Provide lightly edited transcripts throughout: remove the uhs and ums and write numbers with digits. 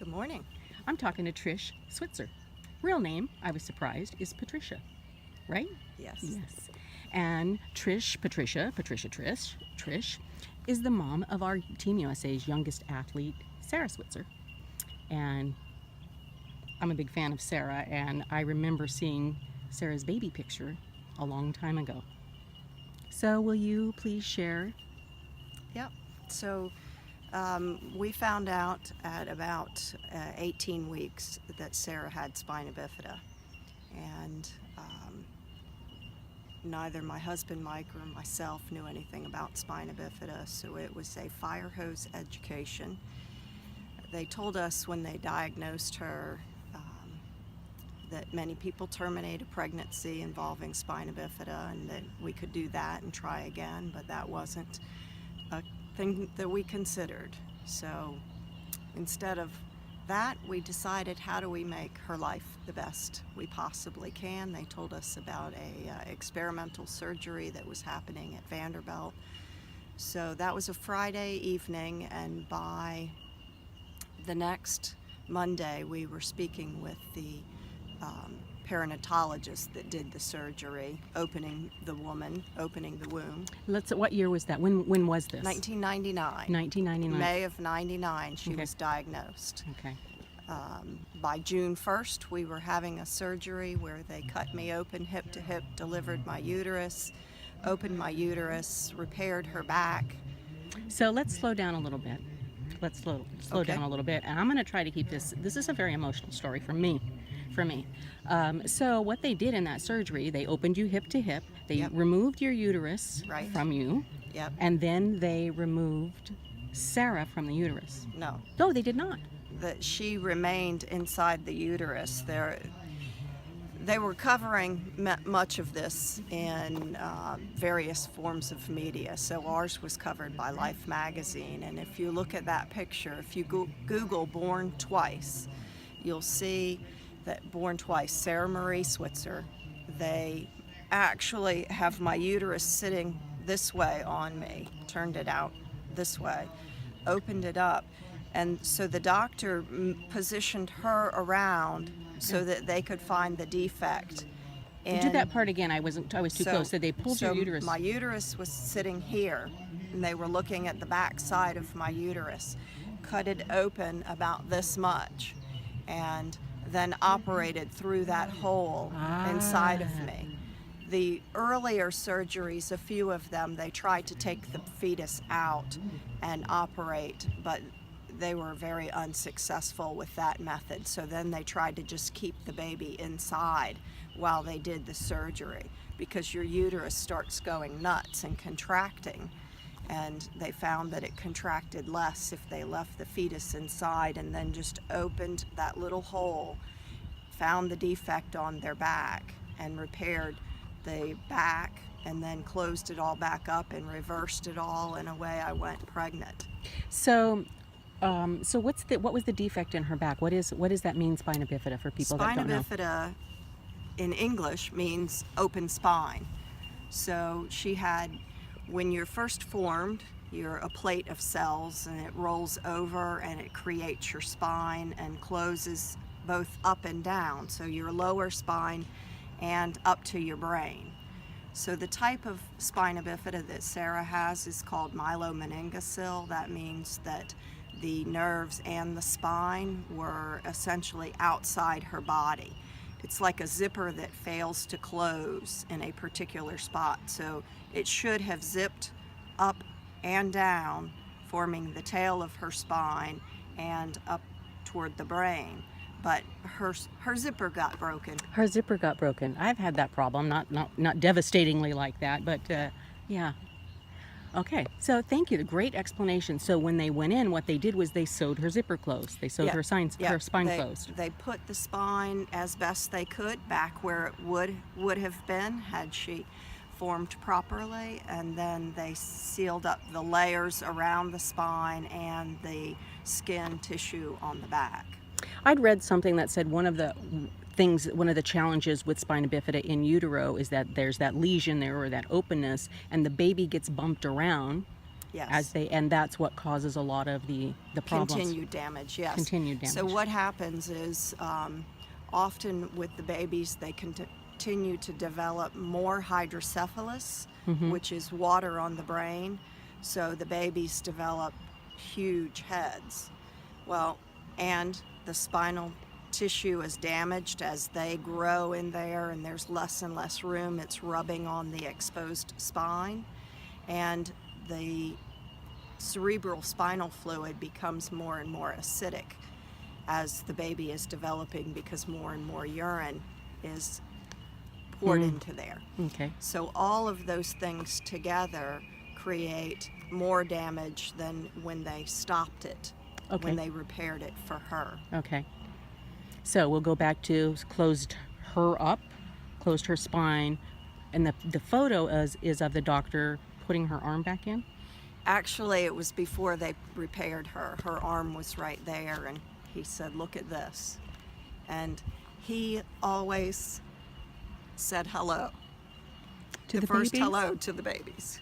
morning. I'm talking to Trish Switzer. Real name, I was surprised, is Patricia, right? Yes. Yes. And Trish is the mom of our Team USA's youngest athlete, Sarah Switzer. And I'm a big fan of Sarah, and I remember seeing Sarah's baby picture a long time ago. So will you please share? Yep. So we found out at about 18 weeks that Sarah had spina bifida. And neither my husband Mike or myself knew anything about spina bifida, so it was a fire hose education. They told us when they diagnosed her that many people terminate a pregnancy involving spina bifida, and that we could do that and try again, but that wasn't a thing that we considered. So instead of that, we decided, how do we make her life the best we possibly can? They told us about a experimental surgery that was happening at Vanderbilt. So that was a Friday evening, and by the next Monday we were speaking with the perinatologist that did the surgery, opening the womb. What year was that? When was this? 1999. 1999. May of 99 she was diagnosed. Okay. By June 1st we were having a surgery where they cut me open hip to hip, delivered my uterus, opened my uterus, repaired her back. So let's slow down a little bit. Let's slow down a little bit, and I'm going to try to keep this is a very emotional story for me. So what they did in that surgery, they opened you hip to hip, they removed your uterus from you, and then they removed Sarah from the uterus. No, they did not. That she remained inside the uterus. They were covering much of this in various forms of media. So ours was covered by Life magazine, and if you look at that picture, if you Google "born twice," you'll see that born twice, Sarah Marie Switzer. They actually have my uterus sitting this way on me, turned it out this way, opened it up, and so the doctor positioned her around so that they could find the defect. And do that part again. I was too close. So they pulled your uterus. My uterus was sitting here, and they were looking at the back side of my uterus, cut it open about this much, and then operated through that hole inside of me. The earlier surgeries, a few of them, they tried to take the fetus out and operate, but they were very unsuccessful with that method. So then they tried to just keep the baby inside while they did the surgery, because your uterus starts going nuts and contracting. And they found that it contracted less if they left the fetus inside and then just opened that little hole, found the defect on their back and repaired the back, and then closed it all back up and reversed it all, and away I went pregnant. So what was the defect in her back? What does that mean, spina bifida, for people that don't know? Spina bifida in English means open spine. So she had, when you're first formed, you're a plate of cells, and it rolls over and it creates your spine and closes both up and down, so your lower spine and up to your brain. So the type of spina bifida that Sarah has is called myelomeningocele. That means that the nerves and the spine were essentially outside her body. It's like a zipper that fails to close in a particular spot. So it should have zipped up and down, forming the tail of her spine and up toward the brain. But her zipper got broken. Her zipper got broken. I've had that problem, not devastatingly like that, but yeah. Okay, so thank you. Great explanation. So when they went in, what they did was they sewed her zipper closed. They sewed her spine closed. They put the spine as best they could back where it would have been had she formed properly, and then they sealed up the layers around the spine and the skin tissue on the back. I'd read something that said one of the challenges with spina bifida in utero is that there's that lesion there, or that openness, and the baby gets bumped around Yes. and that's what causes a lot of the problems. Continued damage, yes. Continued damage. So what happens is often with the babies, they continue to develop more hydrocephalus, which is water on the brain. So the babies develop huge heads. Well, and the spinal tissue is damaged as they grow in there, and there's less and less room. It's rubbing on the exposed spine, and the cerebral spinal fluid becomes more and more acidic as the baby is developing, because more and more urine is poured into there. Okay. So all of those things together create more damage than when they stopped it, when they repaired it for her. Okay. So we'll go back to closed her up, closed her spine, and the photo is of the doctor putting her arm back in? Actually, it was before they repaired her. Her arm was right there, and he said, "Look at this." And he always said hello. To the first babies? hello to the babies.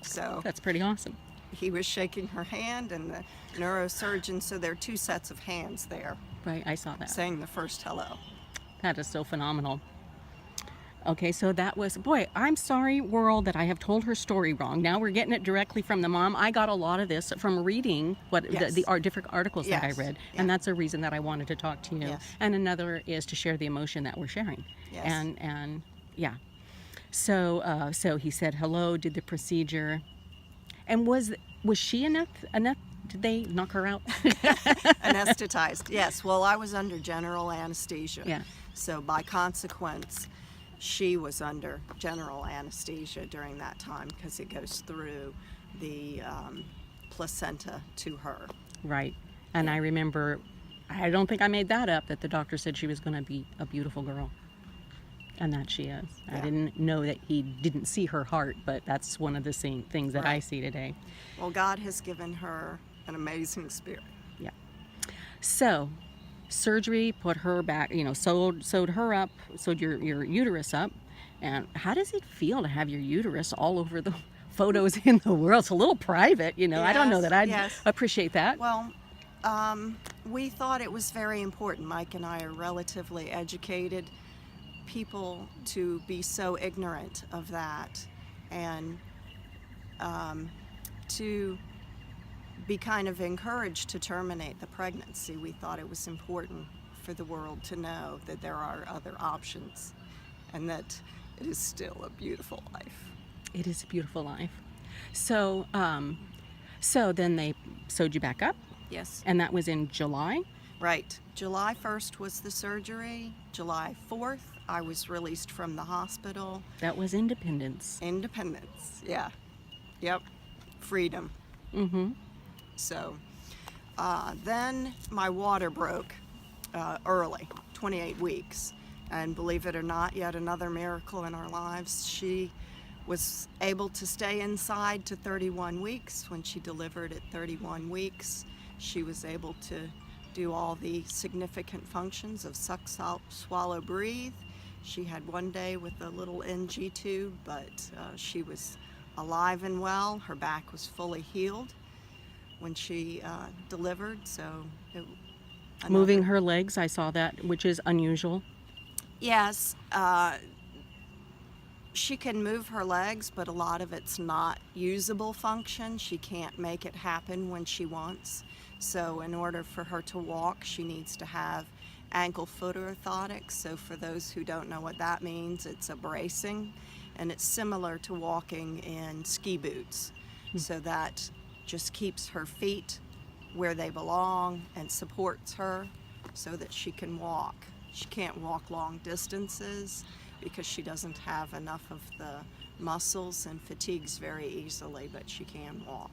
So That's pretty awesome. he was shaking her hand, and the neurosurgeon, so there are two sets of hands there, Right, I saw that. saying the first hello. That is so phenomenal. Okay, so that was, boy, I'm sorry, world, that I have told her story wrong. Now we're getting it directly from the mom. I got a lot of this from reading Yes. the different articles that I Yes. read, Yeah. and that's a reason that I wanted to talk to you. Yes. And another is to share the emotion that we're sharing. Yes. And yeah. So so he said hello, did the procedure, and was she enough? Did they knock her out? Anesthetized, yes. Well, I was under general anesthesia. Yeah. So by consequence, she was under general anesthesia during that time, because it goes through the placenta to her. Right. And I remember, I don't think I made that up, that the doctor said she was going to be a beautiful girl. And that she is. I Yeah. didn't know that he didn't see her heart, but that's one of the things that I Right. see today. Well, God has given her an amazing spirit. Yeah. So, surgery put her back, sewed her up, sewed your uterus up. And how does it feel to have your uterus all over the photos in the world? It's a little private, I don't know Yes, that I'd yes. appreciate that. Well, we thought it was very important. Mike and I are relatively educated people to be so ignorant of that, and to be kind of encouraged to terminate the pregnancy. We thought it was important for the world to know that there are other options, and that it is still a beautiful life. It is a beautiful life. So, so then they sewed you back up, Yes. and that was in July. Right. July 1st was the surgery. July 4th, I was released from the hospital. That was Independence. Independence. Yeah. Yep. Freedom. Mm-hmm. So then my water broke early, 28 weeks. And believe it or not, yet another miracle in our lives. She was able to stay inside to 31 weeks. When she delivered at 31 weeks, she was able to do all the significant functions of suck, swallow, breathe. She had one day with a little NG tube, but she was alive and well. Her back was fully healed when she delivered. So Moving her legs, I saw that, which is unusual. Yes, she can move her legs, but a lot of it's not usable function. She can't make it happen when she wants. So in order for her to walk, she needs to have ankle-foot orthotics. So for those who don't know what that means, it's a bracing, and it's similar to walking in ski boots. So that just keeps her feet where they belong and supports her so that she can walk. She can't walk long distances because she doesn't have enough of the muscles and fatigues very easily, but she can walk.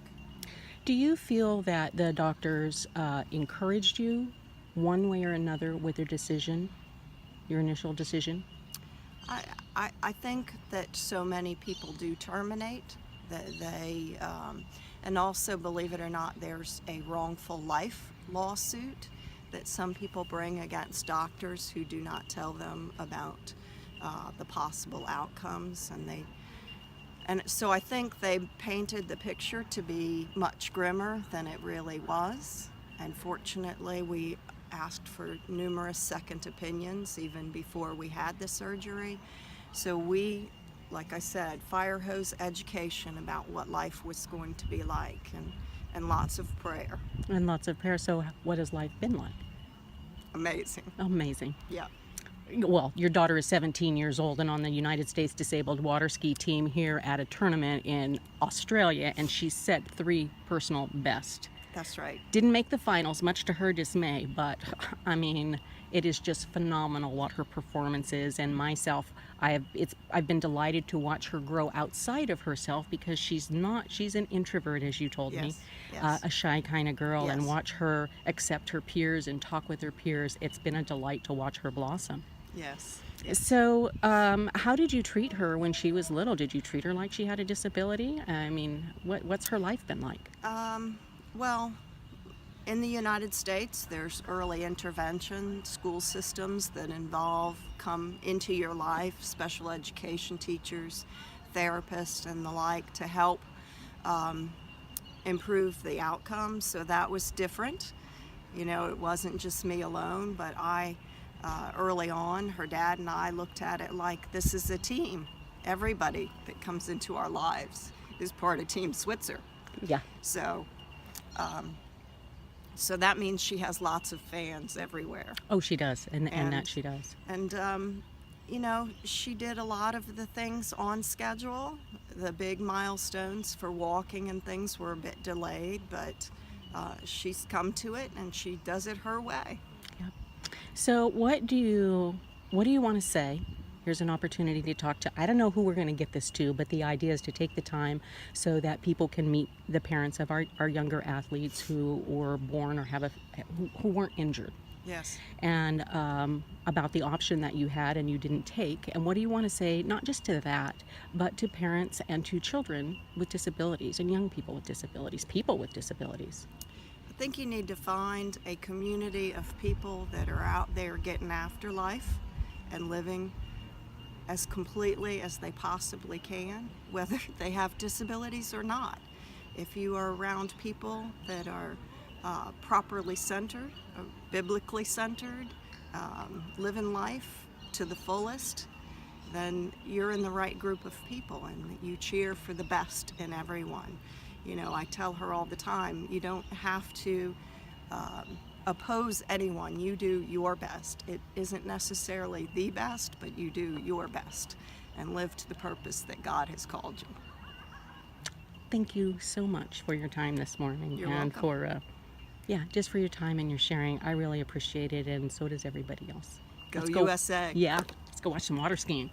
Do you feel that the doctors encouraged you one way or another with their decision, your initial decision? I think that so many people do terminate, that they, and also, believe it or not, there's a wrongful life lawsuit that some people bring against doctors who do not tell them about the possible outcomes, and And so I think they painted the picture to be much grimmer than it really was. And fortunately, we asked for numerous second opinions even before we had the surgery. So we, like I said, fire hose education about what life was going to be like, and lots of prayer. And lots of prayer. So what has life been like? Amazing. Amazing. Yeah. Well, your daughter is 17 years old and on the United States Disabled Water Ski team here at a tournament in Australia, and she set 3 personal best. That's right. Didn't make the finals, much to her dismay, but I mean, it is just phenomenal what her performance is. And myself, I've been delighted to watch her grow outside of herself, because she's an introvert, as you told me, Yes. a shy kind of girl, and Yes. watch her accept her peers and talk with her peers. It's been a delight to watch her blossom. Yes. So, how did you treat her when she was little? Did you treat her like she had a disability? I mean, what's her life been like? Well, in the United States, there's early intervention school systems that come into your life, special education teachers, therapists, and the like, to help improve the outcomes. So that was different. You know, it wasn't just me alone, but early on, her dad and I looked at it like this is a team. Everybody that comes into our lives is part of Team Switzer. Yeah. So that means she has lots of fans everywhere. Oh, she does, and that she does. And, you know, she did a lot of the things on schedule. The big milestones for walking and things were a bit delayed, but she's come to it, and she does it her way. Yep. So what do you want to say? Here's an opportunity to talk to, I don't know who we're going to get this to, but the idea is to take the time so that people can meet the parents of our younger athletes who were born or who weren't injured. Yes. And about the option that you had and you didn't take. And what do you want to say, not just to that, but to parents and to children with disabilities and young people with disabilities, people with disabilities? I think you need to find a community of people that are out there getting after life and living as completely as they possibly can, whether they have disabilities or not. If you are around people that are properly centered, biblically centered, living life to the fullest, then you're in the right group of people, and you cheer for the best in everyone. You know, I tell her all the time, you don't have to oppose anyone. You do your best. It isn't necessarily the best, but you do your best and live to the purpose that God has called you. Thank you so much for your time this morning. You're and welcome. for just for your time and your sharing. I really appreciate it, and so does everybody else. Go Let's USA. Yeah, let's go watch some water skiing.